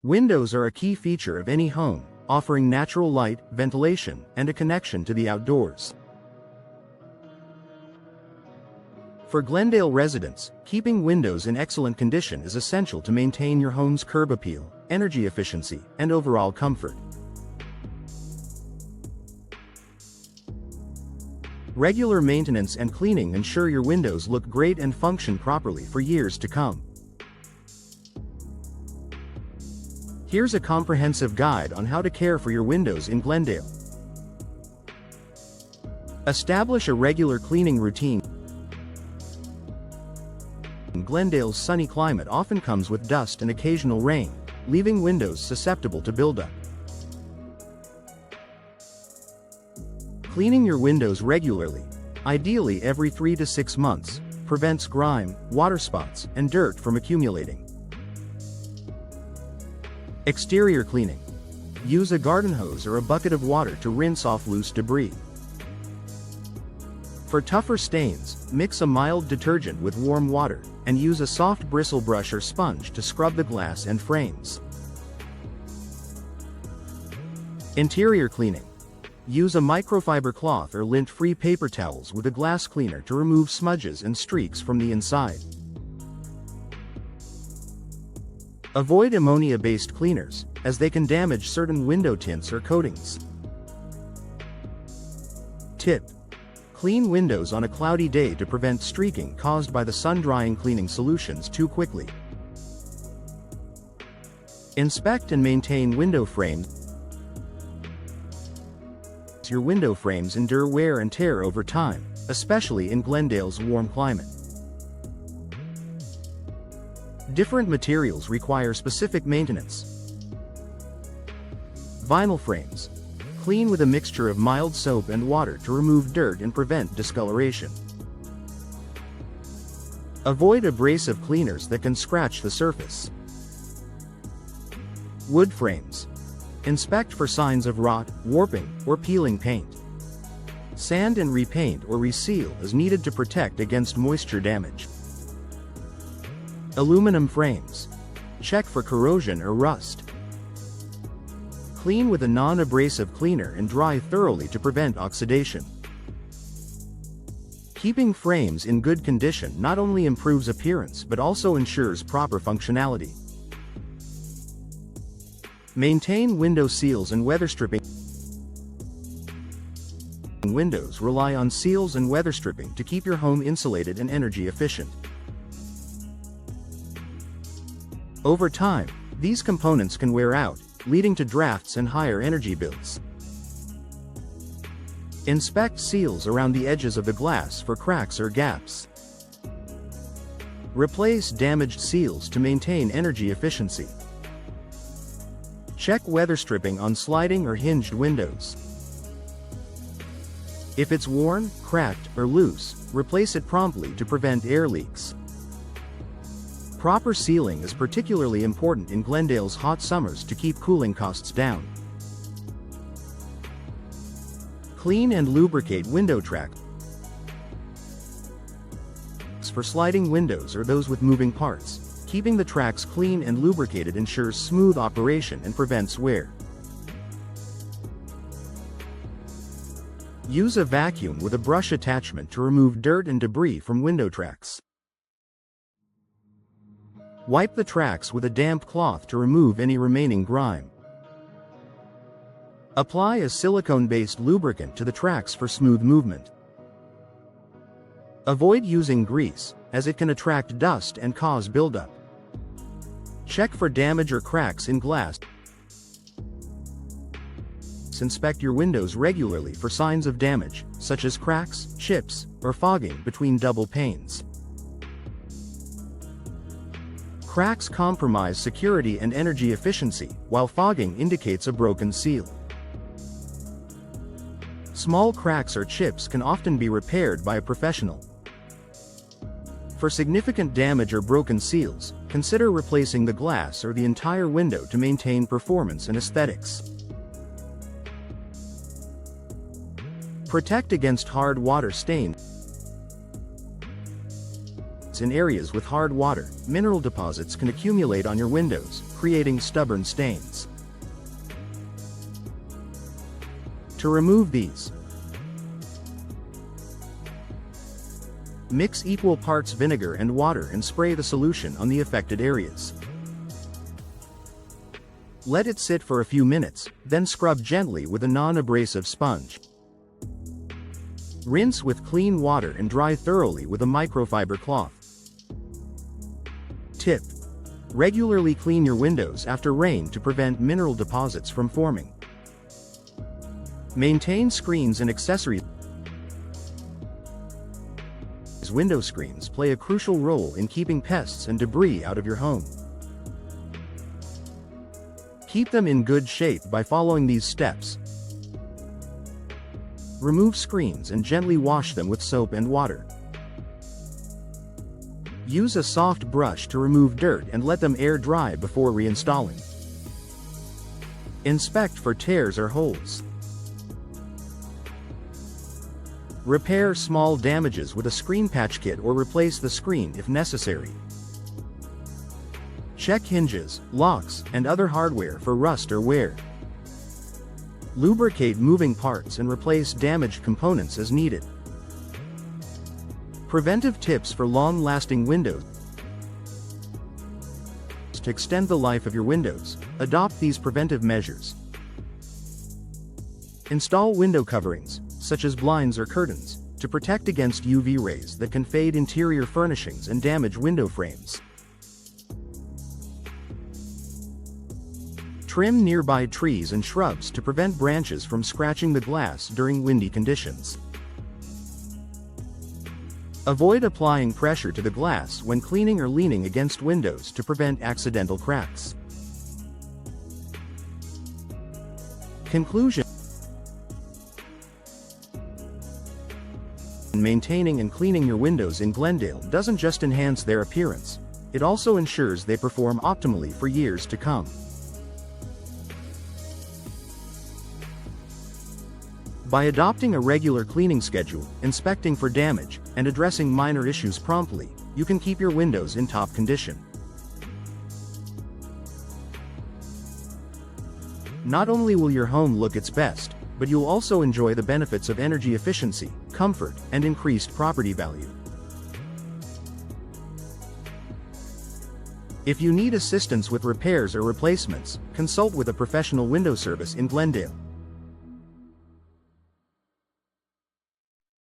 Windows are a key feature of any home, offering natural light, ventilation, and a connection to the outdoors. For Glendale residents, keeping windows in excellent condition is essential to maintain your home's curb appeal, energy efficiency, and overall comfort. Regular maintenance and cleaning ensure your windows look great and function properly for years to come. Here's a comprehensive guide on how to care for your windows in Glendale. Establish a regular cleaning routine. Glendale's sunny climate often comes with dust and occasional rain, leaving windows susceptible to buildup. Cleaning your windows regularly, ideally every 3 to 6 months, prevents grime, water spots, and dirt from accumulating. Exterior cleaning. Use a garden hose or a bucket of water to rinse off loose debris. For tougher stains, mix a mild detergent with warm water, and use a soft bristle brush or sponge to scrub the glass and frames. Interior cleaning. Use a microfiber cloth or lint-free paper towels with a glass cleaner to remove smudges and streaks from the inside. Avoid ammonia-based cleaners, as they can damage certain window tints or coatings. Tip: clean windows on a cloudy day to prevent streaking caused by the sun-drying cleaning solutions too quickly. Inspect and maintain window frames. Your window frames endure wear and tear over time, especially in Glendale's warm climate. Different materials require specific maintenance. Vinyl frames. Clean with a mixture of mild soap and water to remove dirt and prevent discoloration. Avoid abrasive cleaners that can scratch the surface. Wood frames. Inspect for signs of rot, warping, or peeling paint. Sand and repaint or reseal is needed to protect against moisture damage. Aluminum frames. Check for corrosion or rust. Clean with a non-abrasive cleaner and dry thoroughly to prevent oxidation. Keeping frames in good condition not only improves appearance but also ensures proper functionality. Maintain window seals and weather stripping. Windows rely on seals and weather stripping to keep your home insulated and energy efficient. Over time, these components can wear out, leading to drafts and higher energy bills. Inspect seals around the edges of the glass for cracks or gaps. Replace damaged seals to maintain energy efficiency. Check weather stripping on sliding or hinged windows. If it's worn, cracked, or loose, replace it promptly to prevent air leaks. Proper sealing is particularly important in Glendale's hot summers to keep cooling costs down. Clean and lubricate window tracks. For sliding windows or those with moving parts, keeping the tracks clean and lubricated ensures smooth operation and prevents wear. Use a vacuum with a brush attachment to remove dirt and debris from window tracks. Wipe the tracks with a damp cloth to remove any remaining grime. Apply a silicone-based lubricant to the tracks for smooth movement. Avoid using grease, as it can attract dust and cause buildup. Check for damage or cracks in glass. Inspect your windows regularly for signs of damage, such as cracks, chips, or fogging between double panes. Cracks compromise security and energy efficiency, while fogging indicates a broken seal. Small cracks or chips can often be repaired by a professional. For significant damage or broken seals, consider replacing the glass or the entire window to maintain performance and aesthetics. Protect against hard water stains. In areas with hard water, mineral deposits can accumulate on your windows, creating stubborn stains. To remove these, mix equal parts vinegar and water and spray the solution on the affected areas. Let it sit for a few minutes, then scrub gently with a non-abrasive sponge. Rinse with clean water and dry thoroughly with a microfiber cloth. Tip: regularly clean your windows after rain to prevent mineral deposits from forming. Maintain screens and accessories. Window screens play a crucial role in keeping pests and debris out of your home. Keep them in good shape by following these steps. Remove screens and gently wash them with soap and water. Use a soft brush to remove dirt and let them air dry before reinstalling. Inspect for tears or holes. Repair small damages with a screen patch kit or replace the screen if necessary. Check hinges, locks, and other hardware for rust or wear. Lubricate moving parts and replace damaged components as needed. Preventive tips for long-lasting windows. To extend the life of your windows, adopt these preventive measures. Install window coverings, such as blinds or curtains, to protect against UV rays that can fade interior furnishings and damage window frames. Trim nearby trees and shrubs to prevent branches from scratching the glass during windy conditions. Avoid applying pressure to the glass when cleaning or leaning against windows to prevent accidental cracks. Conclusion: maintaining and cleaning your windows in Glendale doesn't just enhance their appearance, it also ensures they perform optimally for years to come. By adopting a regular cleaning schedule, inspecting for damage, and addressing minor issues promptly, you can keep your windows in top condition. Not only will your home look its best, but you'll also enjoy the benefits of energy efficiency, comfort, and increased property value. If you need assistance with repairs or replacements, consult with a professional window service in Glendale.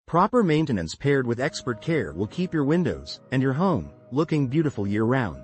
Proper maintenance paired with expert care will keep your windows and your home looking beautiful year-round.